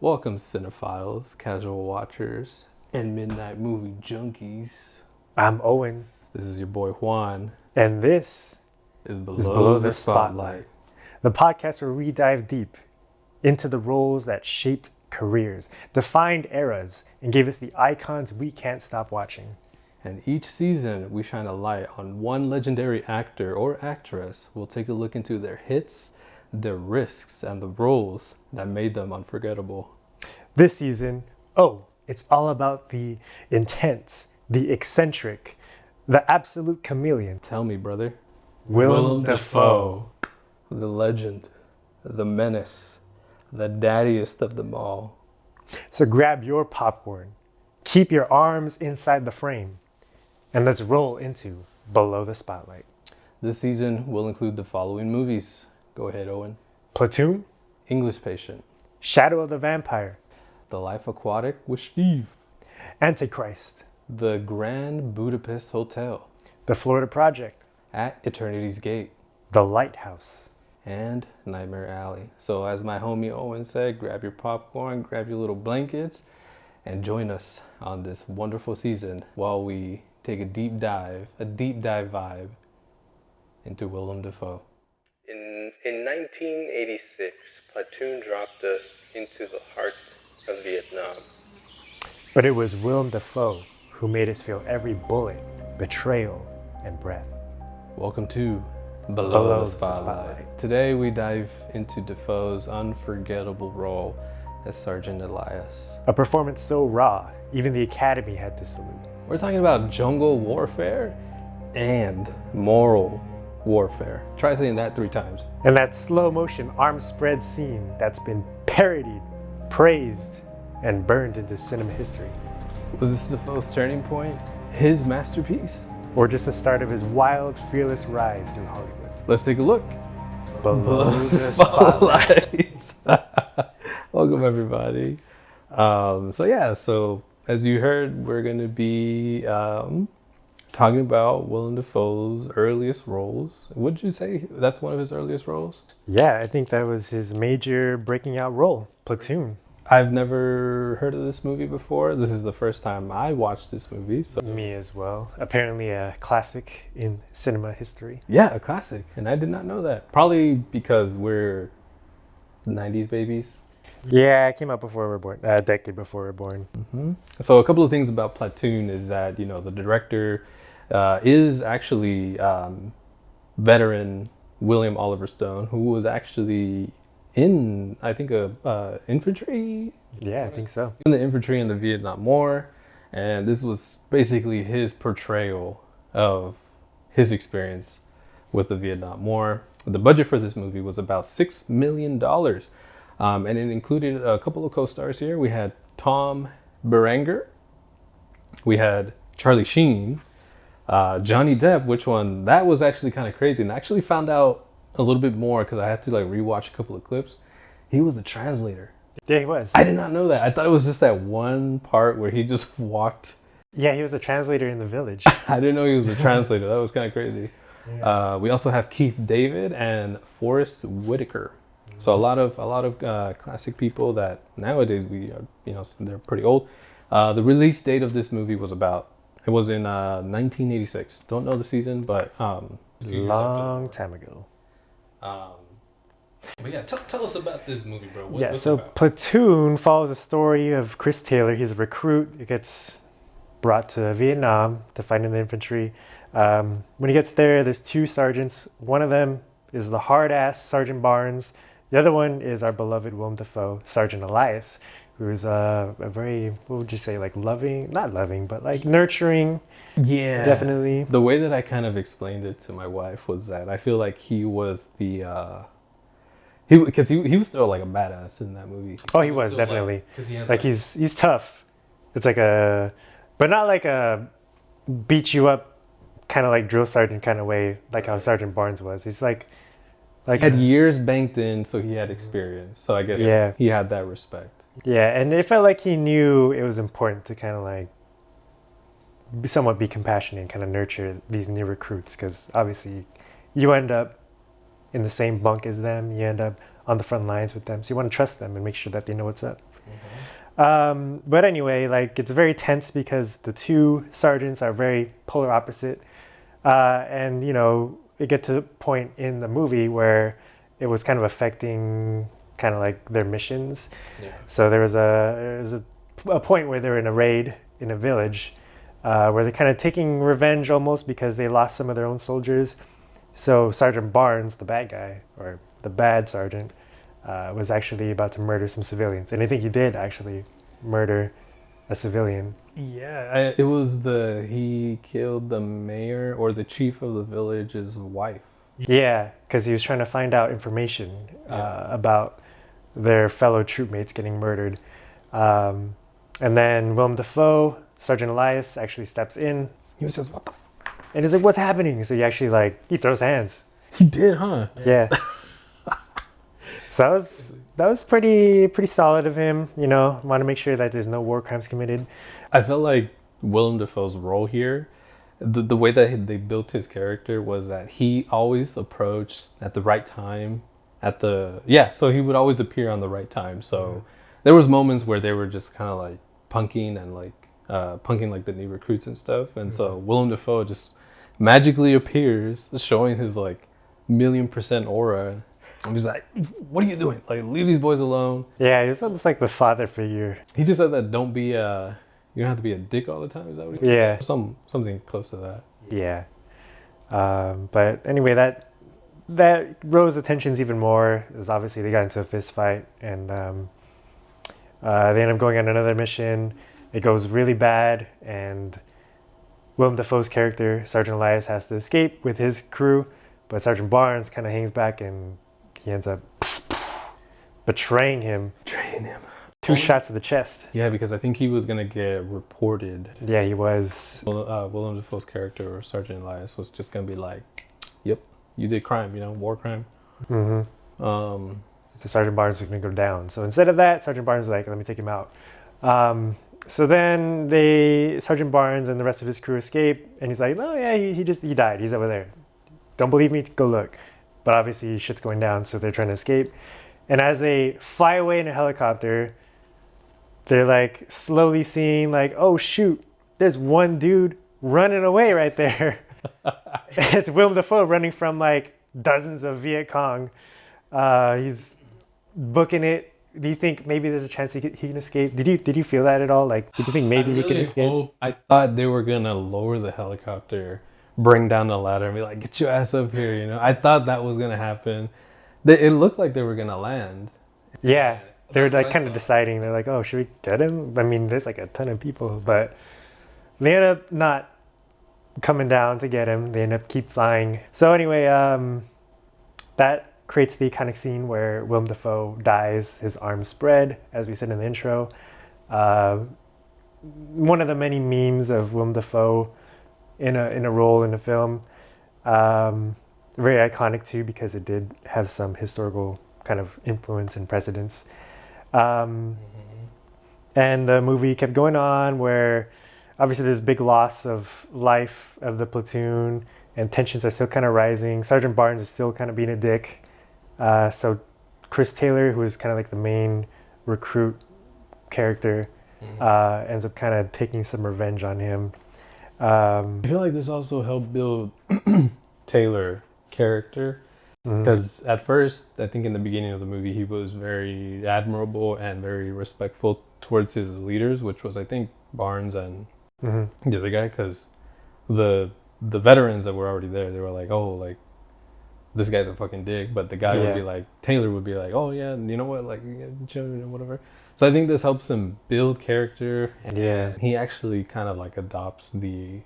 Welcome, cinephiles, casual watchers, and midnight movie junkies. I'm Owen. This is your boy Juan. And this is is Below the Spotlight, the podcast where we dive deep into the roles that shaped careers, defined eras, and gave us the icons we can't stop watching. And each season, we shine a light on one legendary actor or actress. We'll take a look into their hits, their risks, and the roles that made them unforgettable. This season, it's all about the intense, the eccentric, the absolute chameleon. Tell me, brother. Willem Dafoe. The legend, the menace, the daddiest of them all. So grab your popcorn, keep your arms inside the frame, and let's roll into Below the Spotlight. This season will include the following movies. Go ahead, Owen. Platoon, English Patient, Shadow of the Vampire, The Life Aquatic with Steve, Antichrist, The Grand Budapest Hotel, The Florida Project, At Eternity's Gate, The Lighthouse, and Nightmare Alley. So as my homie Owen said, grab your popcorn, grab your little blankets, and join us on this wonderful season while we take a deep dive vibe into Willem Dafoe. In 1986, Platoon dropped us into the heart of Vietnam. But it was Willem Dafoe who made us feel every bullet, betrayal, and breath. Welcome to Below the Spotlight. Today we dive into Dafoe's unforgettable role as Sergeant Elias. A performance so raw, even the Academy had to salute. We're talking about jungle warfare and moral warfare. Try saying that 3 times. And that slow motion arm spread scene that's been parodied, praised, and burned into cinema history. Was this Dafoe's turning point? His masterpiece? Or just the start of his wild, fearless ride through Hollywood? Let's take a look. Below the Spotlight. Welcome, everybody. So as you heard, we're going to be talking about Willem Dafoe's earliest roles. Would you say that's one of his earliest roles? Yeah, I think that was his major breaking out role, Platoon. I've never heard of this movie before. This is the first time I watched this movie. So. Me as well. Apparently a classic in cinema history. Yeah, a classic. And I did not know that. Probably because we're 90s babies. Yeah, it came out before we were born, a decade before we were born. Mm-hmm. So a couple of things about Platoon is that, the director is actually veteran William Oliver Stone, who was actually in, I think, infantry. Yeah, I think so. In the infantry in the Vietnam War, and this was basically his portrayal of his experience with the Vietnam War. The budget for this movie was about $6 million, and it included a couple of co-stars here. We had Tom Berenger, we had Charlie Sheen, Johnny Depp. Which one? That was actually kind of crazy, and I actually found out a little bit more because I had to rewatch a couple of clips. He was a translator. Yeah, he was. I did not know that. I thought it was just that one part where he just walked. Yeah, he was a translator in the village. I didn't know he was a translator. That was kind of crazy. Yeah. We also have Keith David and Forrest Whitaker. Mm-hmm. So a lot of classic people that nowadays they're pretty old. The release date of this movie was in 1986. Don't know the season, but long time ago. But yeah, tell us about this movie, bro. What's it about? Platoon follows the story of Chris Taylor. He's a recruit. He gets brought to Vietnam to fight in the infantry. When he gets there's 2 sergeants. One of them is the hard-ass Sergeant Barnes. The other one is our beloved Willem Dafoe, Sergeant Elias, who is a very, what would you say, loving, not loving, but nurturing. Yeah, definitely. The way that I kind of explained it to my wife was that I feel like he was because he was still a badass in that movie. Oh, he was definitely. Because he has he's tough. It's but not a beat you up kind of drill sergeant kind of way, like how Sergeant Barnes was. He's he had years banked in, so he had experience. So I guess he had that respect. Yeah, and it felt like he knew it was important to kind of somewhat be compassionate and kind of nurture these new recruits, because obviously you end up in the same bunk as them, you end up on the front lines with them, so you want to trust them and make sure that they know what's up. But anyway, like it's very tense because the two sergeants are very polar opposite. And it gets to a point in the movie where it was kind of affecting kind of like their missions. Yeah. So there was a point where they're in a raid in a village where they're kind of taking revenge almost because they lost some of their own soldiers. So Sergeant Barnes, the bad guy, or the bad sergeant, was actually about to murder some civilians. And I think he did actually murder a civilian. Yeah, it was he killed the mayor or the chief of the village's wife. Yeah, because he was trying to find out information about their fellow troopmates getting murdered. And then Willem Dafoe, Sergeant Elias, actually steps in. He says, "What the?" And he's like, "What's happening?" So he actually he throws hands. He did, huh? Yeah. So that was pretty solid of him. Want to make sure that there's no war crimes committed. I felt like Willem Dafoe's role here, the way that they built his character was that he always approached at the right time. So he would always appear on the right time. So there was moments where they were just kind of like punking and punking like the new recruits and stuff. And so Willem Dafoe just magically appears, showing his like 1,000,000% aura. And he's like, "What are you doing? Like, leave these boys alone." Yeah, he was almost like the father figure. He just said that you don't have to be a dick all the time. Is that what he was Yeah. saying? Something close to that. Yeah. But anyway, that rose the tensions even more. It was obviously they got into a fist fight, and they end up going on another mission. It goes really bad, and Willem Dafoe's character, Sergeant Elias, has to escape with his crew, but Sergeant Barnes kind of hangs back, and he ends up betraying him. Two shots to the chest. Yeah, because I think he was gonna get reported. Yeah, he was. Willem Dafoe's character, or Sergeant Elias, was just gonna be like, "Yep, you did crime, war crime." Mm-hmm. So Sergeant Barnes was going to go down. So instead of that, Sergeant Barnes was like, "Let me take him out." So then Sergeant Barnes and the rest of his crew escape, and he's like, "Oh yeah, he died. He's over there. Don't believe me? Go look." But obviously shit's going down, so they're trying to escape. And as they fly away in a helicopter, they're like slowly seeing like, "Oh shoot, there's one dude running away right there." It's Willem Dafoe running from like dozens of Viet Cong. He's booking it. Do you think maybe there's a chance he can escape? Did you feel that at all? Like, did you think maybe he can escape? I thought they were gonna lower the helicopter, bring down the ladder, and be like, "Get your ass up here!" I thought that was gonna happen. It looked like they were gonna land. Yeah, they were like kind of deciding. They're like, "Oh, should we get him?" I mean, there's like a ton of people, but they end up not coming down to get him. They end up keep flying. So anyway, that creates the iconic scene where Willem Dafoe dies, his arms spread, as we said in the intro. One of the many memes of Willem Dafoe in a role in a film. Very iconic too, because it did have some historical kind of influence and precedence. And the movie kept going on where obviously there's big loss of life of the platoon and tensions are still kind of rising. Sergeant Barnes is still kind of being a dick. So Chris Taylor, who is kind of like the main recruit character, ends up kind of taking some revenge on him. I feel like this also helped build Taylor character, because at first, I think in the beginning of the movie, he was very admirable and very respectful towards his leaders, which was, I think, Barnes and the other guy, because the veterans that were already there, they were like, "Oh, like, this guy's a fucking dick," but the guy would be like, Taylor would be like, "Oh yeah, you know what, like, chill, whatever." So I think this helps him build character, and he actually kind of like adopts the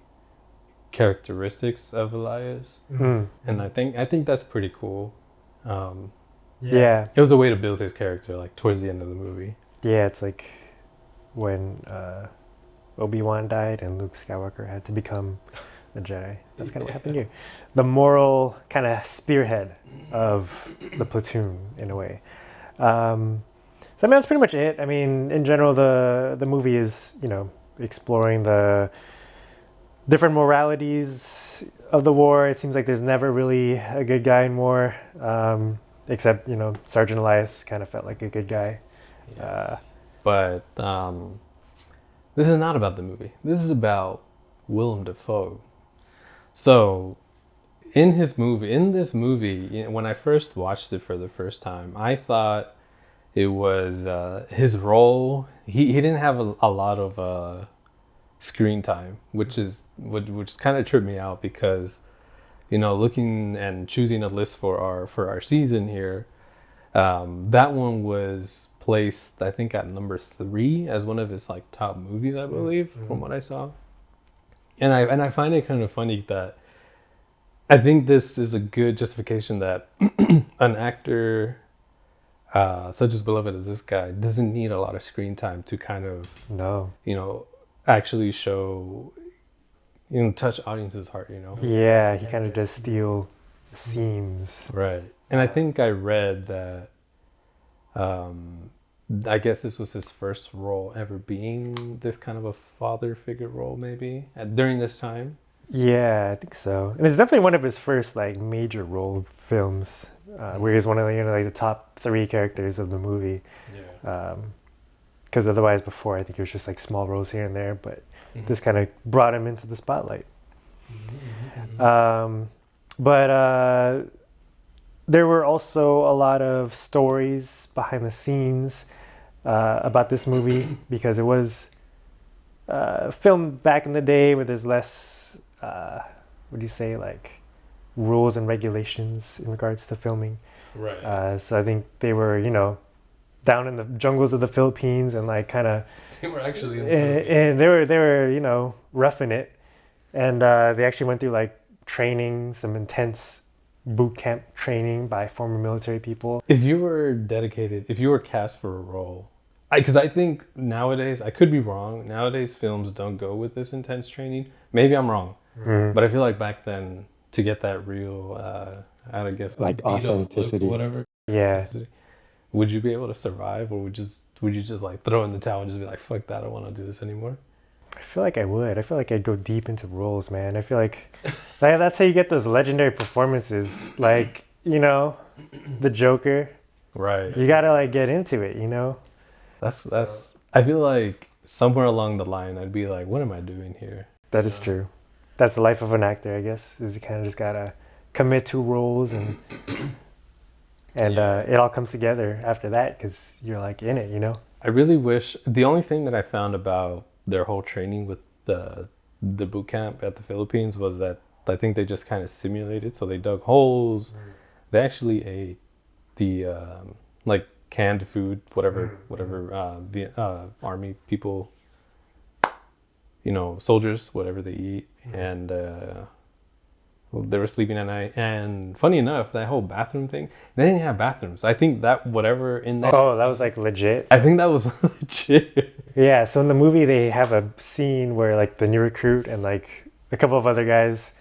characteristics of Elias, and I think that's pretty cool. It was a way to build his character, like towards the end of the movie. Yeah, it's like when Obi-Wan died and Luke Skywalker had to become a Jedi. That's kind of what happened here. The moral kind of spearhead of the platoon, in a way. So I mean, that's pretty much it. I mean, in general, the movie is, exploring the different moralities of the war. It seems like there's never really a good guy in war, except, Sergeant Elias kind of felt like a good guy. Yes. But this is not about the movie. This is about Willem Dafoe. So in this movie, when I first watched it for the first time, I thought it was his role. He didn't have a lot of screen time, which kind of tripped me out because, looking and choosing a list for our season here, that one was placed, I think, at number 3 as one of his like top movies, I believe, from what I saw. And I find it kind of funny that I think this is a good justification that an actor such as beloved as this guy doesn't need a lot of screen time to kind of actually show, touch audience's heart. Yeah, he kind of does steal scenes. Right. And I think I read that I guess this was his first role ever being this kind of a father figure role, maybe during this time. Yeah, I think so. And it's definitely one of his first like major role films, where he's one of the like the top 3 characters of the movie. Yeah. Because otherwise, before I think it was just like small roles here and there, but this kind of brought him into the spotlight. But there were also a lot of stories behind the scenes about this movie because it was filmed back in the day where there's less, what do you say, like rules and regulations in regards to filming. Right. So I think they were, down in the jungles of the Philippines and like kind of they were actually in the Philippines. And they were roughing it, and they actually went through like training, some intense boot camp training by former military people. If you were cast for a role, because I think nowadays, I could be wrong, nowadays films don't go with this intense training. Maybe I'm wrong, but I feel like back then, to get that real, I guess, like authenticity, whatever. Yeah. Would you be able to survive, or would you just like throw in the towel and just be like, fuck that, I don't want to do this anymore? I feel like I would. I feel like I'd go deep into roles, man. I feel like that's how you get those legendary performances. Like, the Joker. Right. You gotta like get into it, That's. I feel like somewhere along the line, I'd be like, what am I doing here? That is true. That's the life of an actor, I guess. Is you kind of just gotta commit to roles and it all comes together after that because you're like in it, I really wish. The only thing that I found about their whole training with the boot camp at the Philippines was that I think they just kind of simulated. So they dug holes. They actually ate the like canned food, whatever the army people, soldiers, whatever they eat, and they were sleeping at night. And funny enough, that whole bathroom thing, they didn't have bathrooms. I think that whatever in that. Oh, that was like legit. I think that was legit. Yeah. So in the movie, they have a scene where like the new recruit and like a couple of other guys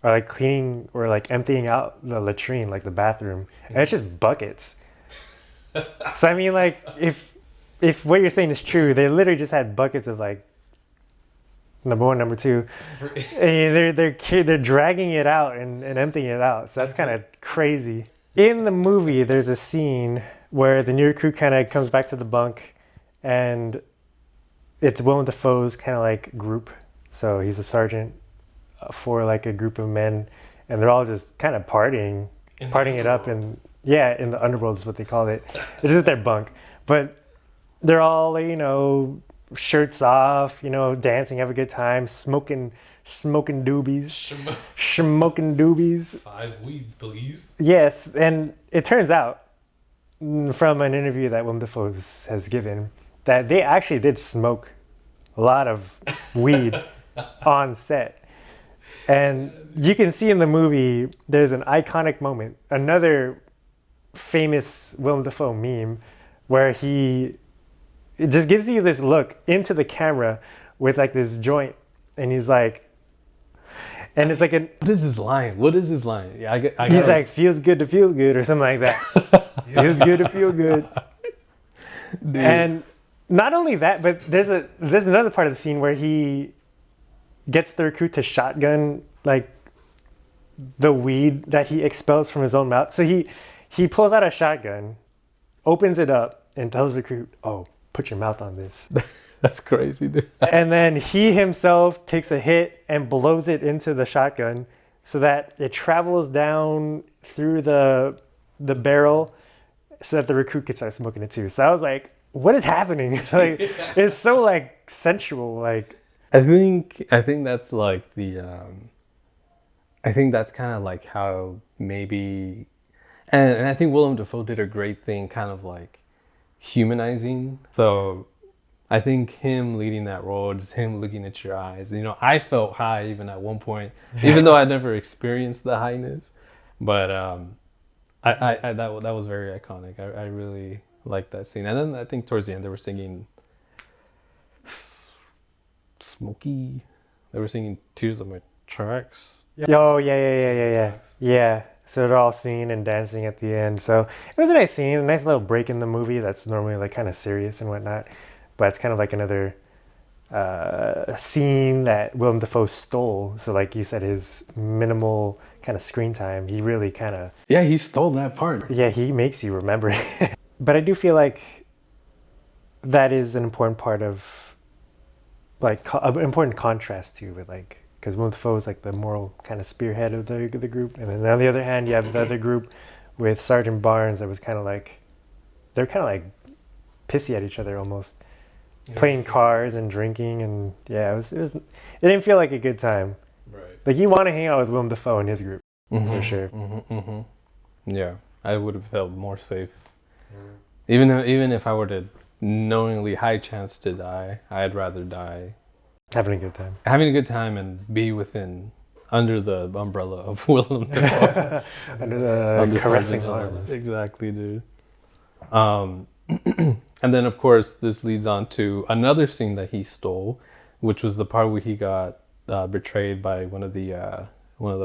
are like cleaning or like emptying out the latrine, like the bathroom, and it's just buckets. So I mean, like if what you're saying is true, they literally just had buckets of like. Number 1, number 2, and they're dragging it out and emptying it out. So that's kind of crazy. In the movie, there's a scene where the new recruit kind of comes back to the bunk, and it's Willem Dafoe's kind of like group. So he's a sergeant for like a group of men, and they're all just kind of partying it up, and in the underworld is what they call it. It's just their bunk, but they're all shirts off, dancing, have a good time, smoking doobies. Smoking doobies. 5 weeds, please. Yes, and it turns out from an interview that Willem Dafoe has given that they actually did smoke a lot of weed on set. And you can see in the movie, there's an iconic moment, another famous Willem Dafoe meme, where it just gives you this look into the camera with like this joint, and he's like, and it's like what is his line? Yeah, he's like, feels good to feel good, or something like that. Feels good to feel good. Dude. And not only that, but there's another part of the scene where he gets the recruit to shotgun like the weed that he expels from his own mouth. So he pulls out a shotgun, opens it up, and tells the recruit, "Oh, put your mouth on this. That's crazy, dude. And then he himself takes a hit and blows it into the shotgun so that it travels down through the barrel so that the recruit can start smoking it too. So I was like, what is happening? It's like, it's so like sensual. Like, I think that's like I think that's kind of like how maybe, and I think Willem Dafoe did a great thing, kind of like humanizing. So I think him leading that role, just him looking at your eyes. You know, I felt high even at one point, even though I never experienced the highness. But that was very iconic. I really liked that scene. And then I think towards the end they were singing Smokey. They were singing Tears on My Tracks. oh yeah. So they're all singing and dancing at the end. So it was a nice scene, a nice little break in the movie that's normally like kind of serious and whatnot. But it's kind of like another scene that Willem Dafoe stole. So like you said, his minimal kind of screen time, he really kind of... Yeah, he stole that part. Yeah, he makes you remember it. But I do feel like that is an important part of, like, an important contrast too, with like, because Willem Dafoe is like the moral kind of spearhead of the group. And then on the other hand, you have the other group with Sergeant Barnes that was kind of like, they're kind of like pissy at each other almost. Yeah. Playing cards and drinking, and yeah, it didn't feel like a good time. Right. Like you want to hang out with Willem Dafoe and his group, for sure. Yeah, I would have felt more safe. Even if I were to knowingly high chance to die, I'd rather die having a good time. Having a good time and be under the umbrella of Willem Dafoe. under the caressing arms. Exactly, dude. And then, of course, this leads on to another scene that he stole, which was the part where he got betrayed by one of the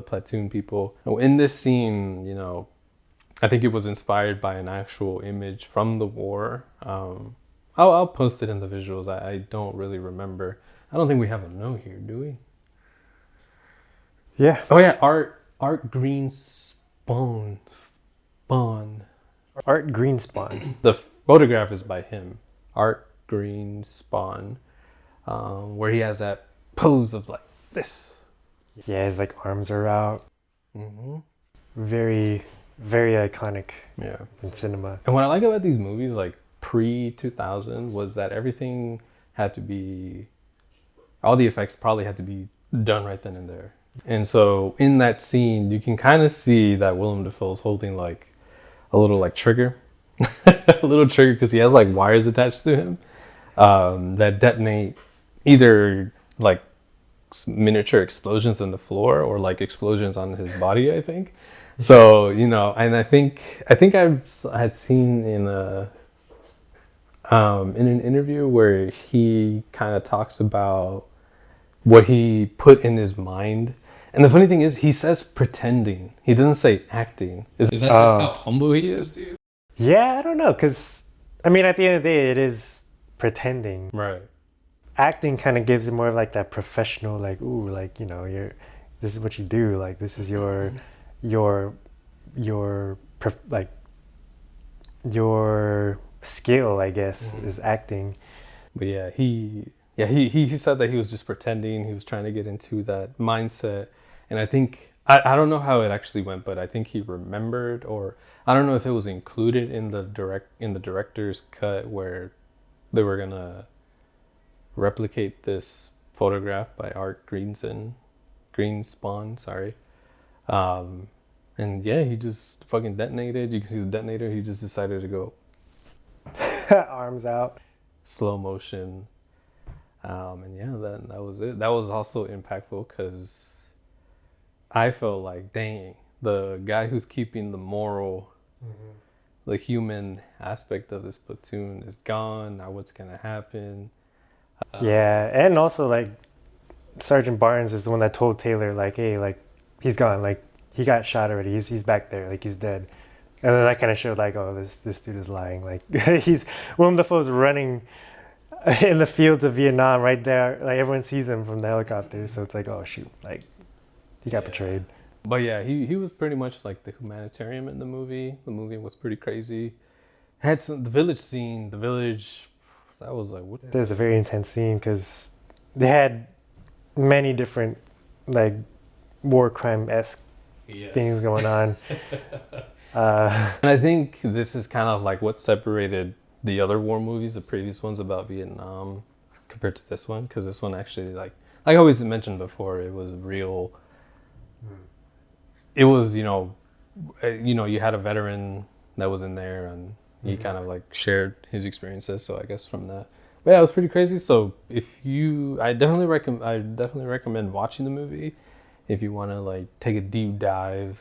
platoon people. In this scene, you know, I think it was inspired by an actual image from the war. I'll post it in the visuals. I don't really remember. I don't think we have a note here, do we? Yeah. Oh yeah, Art Greenspan. Art Greenspan. The photograph is by him, Art Greenspan, where he has that pose of like this. Yeah, his like arms are out. Very, very iconic. Yeah. In cinema. And what I like about these movies, like pre-2000, was that everything had to be, all the effects probably had to be done right then and there. And so in that scene, you can kind of see that Willem Dafoe's holding like a little like trigger. A little trigger because he has like wires attached to him that detonate either like miniature explosions in the floor or like explosions on his body, I think. So, you know, and I think I had seen in an interview where he kind of talks about what he put in his mind. And the funny thing is, he says pretending. He doesn't say acting. Is that just how humble he is, dude? Yeah, I don't know, because, I mean, at the end of the day, it is pretending. Right. Acting kind of gives it more of like that professional, like, ooh, like, you know, this is what you do. Like, this is your skill, I guess, is acting. But yeah, he said that he was just pretending. He was trying to get into that mindset. And I think, I don't know how it actually went, but I think he remembered, or I don't know if it was included in the director's cut where they were gonna replicate this photograph by Art Greenspan, sorry. And yeah, he just fucking detonated. You can see the detonator. He just decided to go arms out, slow motion. And yeah, that was it. That was also impactful because I felt like, dang, the guy who's keeping the moral, the human aspect of this platoon is gone. Now what's gonna happen? Yeah, and also like Sergeant Barnes is the one that told Taylor like, hey, like he's gone, like he got shot already. He's back there, like he's dead. And then that kind of showed like, oh, this dude is lying. Like Willem Dafoe's running in the fields of Vietnam right there. Like everyone sees him from the helicopter, so it's like, oh shoot, like he got betrayed. But yeah, he was pretty much like the humanitarian in the movie. The movie was pretty crazy. Had the village scene, the village I was like, what? There's a very intense scene because they had many different like war crime-esque things going on. And I think this is kind of like what separated the other war movies, the previous ones about Vietnam, compared to this one, because this one actually, like I always mentioned before, it was real. It was, you had a veteran that was in there, and he kind of like shared his experiences. So I guess from that, but yeah, it was pretty crazy. So I definitely recommend watching the movie if you want to like take a deep dive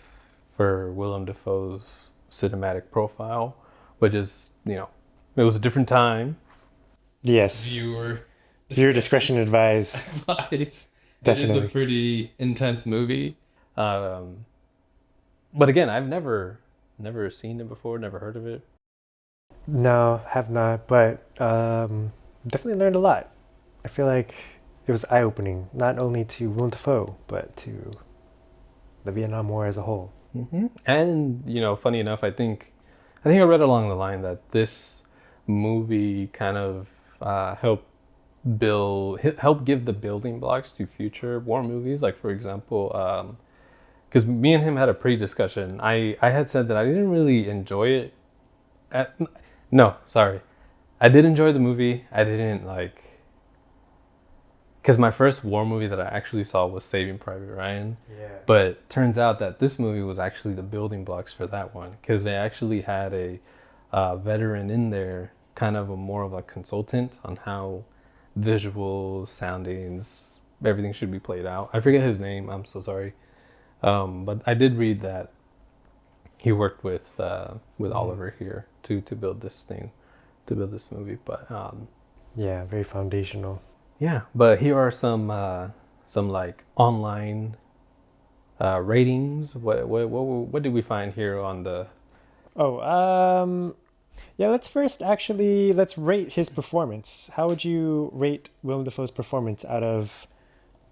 for Willem Dafoe's cinematic profile, but just it was a different time. Yes. Viewer discretion advised. Advised. Definitely. It is a pretty intense movie. But again, I've never seen it before, never heard of it. No, have not, but definitely learned a lot. I feel like it was eye-opening, not only to Willem Dafoe, but to the Vietnam War as a whole. Mm-hmm. And funny enough, I think I read along the line that this movie kind of helped give the building blocks to future war movies. Like for example, because me and him had a pre-discussion. I had said that I didn't really enjoy it. No, sorry, I did enjoy the movie. I didn't like. Because my first war movie that I actually saw was Saving Private Ryan. Yeah. But turns out that this movie was actually the building blocks for that one. Because they actually had a veteran in there, kind of more of a consultant on how visuals, soundings, everything should be played out. I forget his name. I'm so sorry. But I did read that he worked with Oliver here to build this movie. But yeah, very foundational. Yeah, but here are some like online ratings. What did we find here on the? Yeah. Let's rate his performance. How would you rate Willem Dafoe's performance out of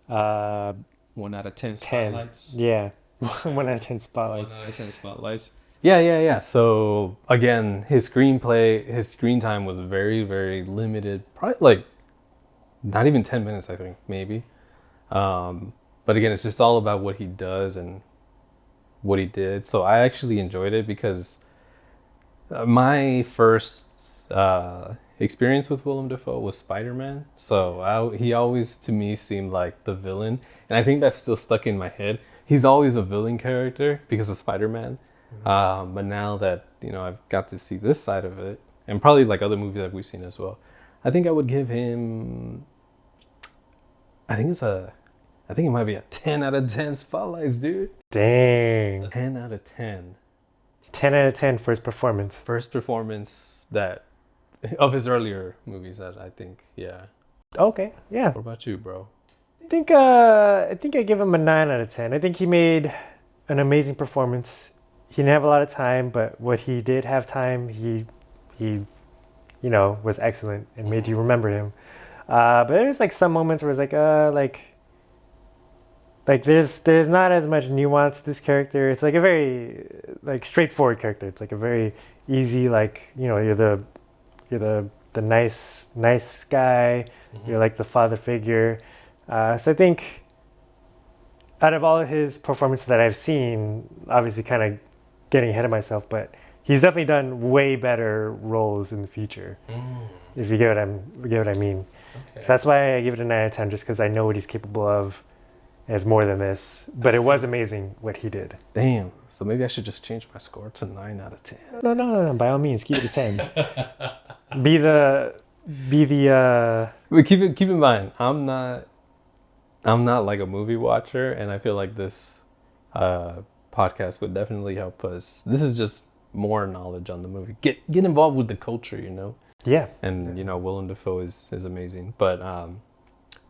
1 out of 10 10? spotlights? Yeah, 1 out of 10 spotlights. 1 out of 10 spotlights. Yeah. So again, his screen time was very, very limited. Probably like. Not even 10 minutes, I think, maybe. But again, it's just all about what he does and what he did. So I actually enjoyed it because my first experience with Willem Dafoe was Spider-Man. So he always, to me, seemed like the villain. And I think that's still stuck in my head. He's always a villain character because of Spider-Man. But now that, I've got to see this side of it, and probably like other movies that we've seen as well, I think I would give him... I think it might be a 10 out of 10 spotlights, dude. Dang. 10 out of 10. 10 out of 10 for his performance. First performance of his earlier movies that I think, yeah. Okay, yeah. What about you, bro? I think I give him a 9 out of 10. I think he made an amazing performance. He didn't have a lot of time, but what he did have time, he was excellent and made you remember him. But there's like some moments where it's like there's not as much nuance to this character. It's like a very like straightforward character. It's like a very easy, like, you're the nice guy. Mm-hmm. You're like the father figure. So I think out of all of his performances that I've seen, obviously kind of getting ahead of myself, but he's definitely done way better roles in the future. If you get what I mean. Okay. So that's why I give it a 9 out of 10, just because I know what he's capable of. And it's more than this, but it was amazing what he did. Damn. So maybe I should just change my score to 9 out of 10. No. By all means, keep it a 10. But keep in mind, I'm not like a movie watcher, and I feel like this podcast would definitely help us. This is just more knowledge on the movie. Get involved with the culture, Yeah. And Willem Dafoe is amazing. But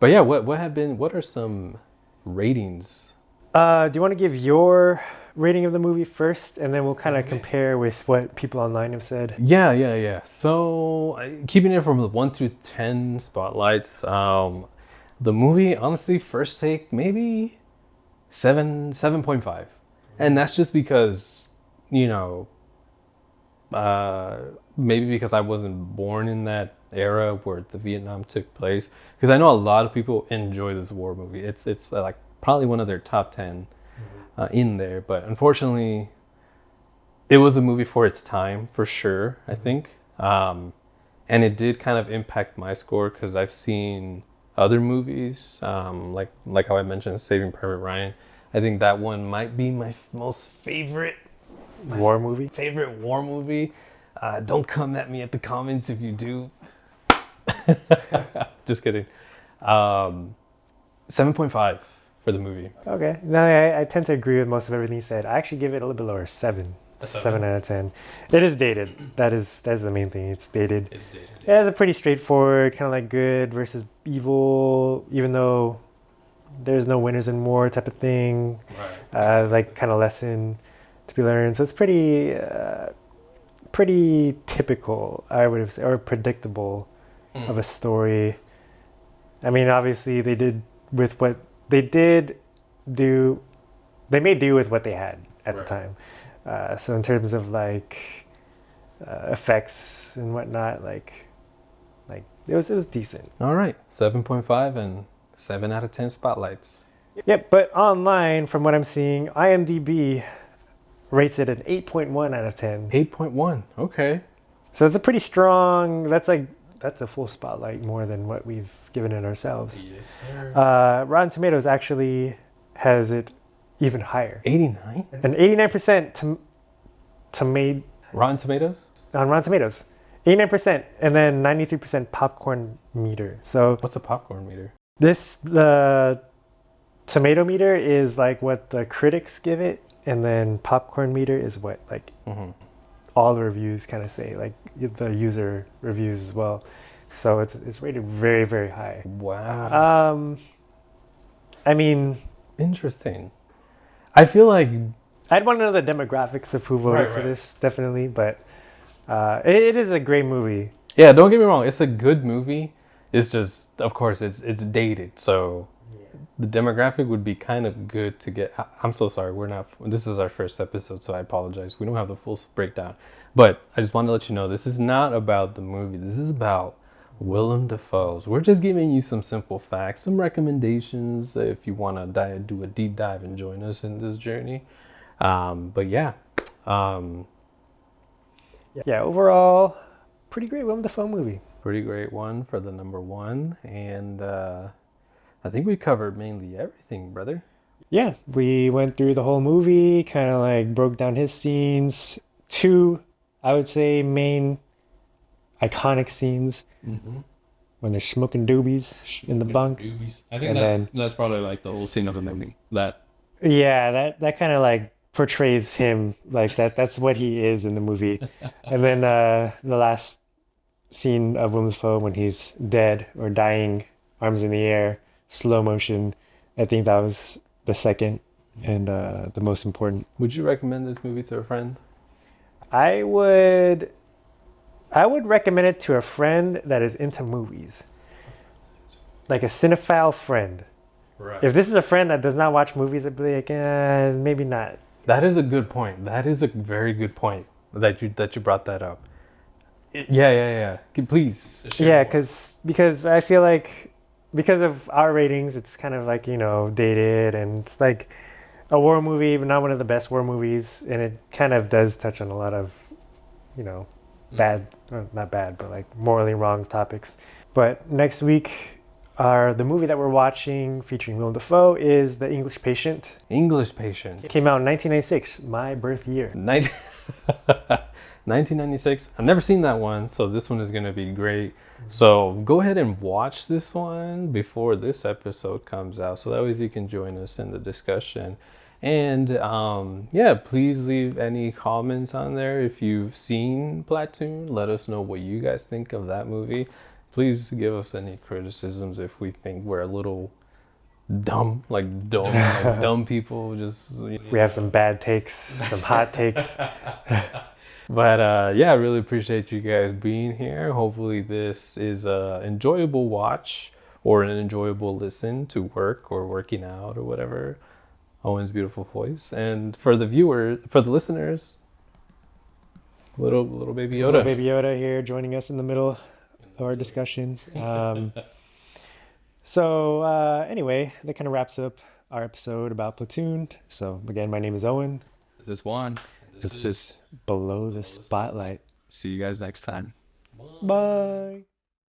yeah, what are some ratings? Do you want to give your rating of the movie first, and then we'll kind of compare with what people online have said? Yeah. So keeping it from the 1 to 10 spotlights, the movie, honestly, first take, maybe 7.5. And that's just because, maybe because I wasn't born in that era where the Vietnam took place, because I know a lot of people enjoy this war movie. It's like probably one of their top 10 in there, but unfortunately, it was a movie for its time for sure. I think, and it did kind of impact my score because I've seen other movies, like how I mentioned, Saving Private Ryan. I think that one might be my most favorite war movie. Favorite war movie. Don't come at me at the comments if you do. Just kidding. 7.5 for the movie. Okay. No, I tend to agree with most of everything you said. I actually give it a little bit lower, 7. 7 out of 10. It is dated. That's the main thing. It's dated. It's dated. Yeah, it's a pretty straightforward, kind of like good versus evil, even though there's no winners in war type of thing. Right. Like kind of lesson to be learned. So it's pretty typical, I would have said, or predictable of a story. I mean, obviously they did with what they did do. They made do with what they had at the time. So in terms of like effects and whatnot, like it was decent. All right, 7.5 and 7 out of 10 spotlights. Yep, but online, from what I'm seeing, IMDb rates it an 8.1 out of 10. 8.1. Okay. So it's a pretty strong. That's a full spotlight more than what we've given it ourselves. Yes, sir. Rotten Tomatoes actually has it even higher. 89. An 89% Rotten Tomatoes. on Rotten Tomatoes. 89%, and then 93% popcorn meter. So What's a popcorn meter? the tomato meter is like what the critics give it, and then popcorn meter is what like all the reviews kind of say, like the user reviews as well. So it's rated very, very high. Wow. I mean, interesting. I feel like I'd want to know the demographics of who voted for this, definitely, but it is a great movie. Yeah, don't get me wrong. It's a good movie. It's just, of course, it's dated. So the demographic would be kind of good to get. I'm so sorry. This is our first episode, so I apologize. We don't have the full breakdown. But I just want to let you know, this is not about the movie. This is about Willem Dafoe's. We're just giving you some simple facts, some recommendations if you want to do a deep dive and join us in this journey. But yeah. Yeah, overall, pretty great Willem Dafoe movie. Pretty great one for the number one. And I think we covered mainly everything, brother. Yeah, we went through the whole movie, kind of like broke down his scenes. 2, I would say, main iconic scenes. When they're smoking doobies in the bunk. I think that's probably like the whole scene of the movie. That kind of like portrays him like that. That's what he is in the movie. And then the last scene of Willem Dafoe when he's dead or dying, arms in the air, slow motion. I think that was the second and the most important. Would you recommend this movie to a friend? I would recommend it to a friend that is into movies, like a cinephile friend. Right. If this is a friend that does not watch movies, I'd be like, maybe not. That is a good point. That is a very good point that you brought that up. Yeah. Please. Yeah, because I feel like because of our ratings, it's kind of like, dated, and it's like a war movie, but not one of the best war movies, and it kind of does touch on a lot of, bad, not bad, but like morally wrong topics. But next week, the movie that we're watching featuring Willem Dafoe is The English Patient. English Patient. It came out in 1996, my birth year. 1996. I've never seen that one, so this one is going to be great. So go ahead and watch this one before this episode comes out, so that way you can join us in the discussion. And please leave any comments on there if you've seen Platoon. Let us know what you guys think of that movie. Please give us any criticisms if we think we're a little dumb people. We have some bad takes, some hot takes. But I really appreciate you guys being here. Hopefully this is an enjoyable watch or an enjoyable listen to work or working out or whatever. Owen's beautiful voice. And for the listeners, little baby Yoda. Little baby Yoda here joining us in the middle our discussion. Anyway, that kind of wraps up our episode about Platoon. So again, my name is Owen. This is Juan. This is Below the Spotlight. See you guys next time. Bye.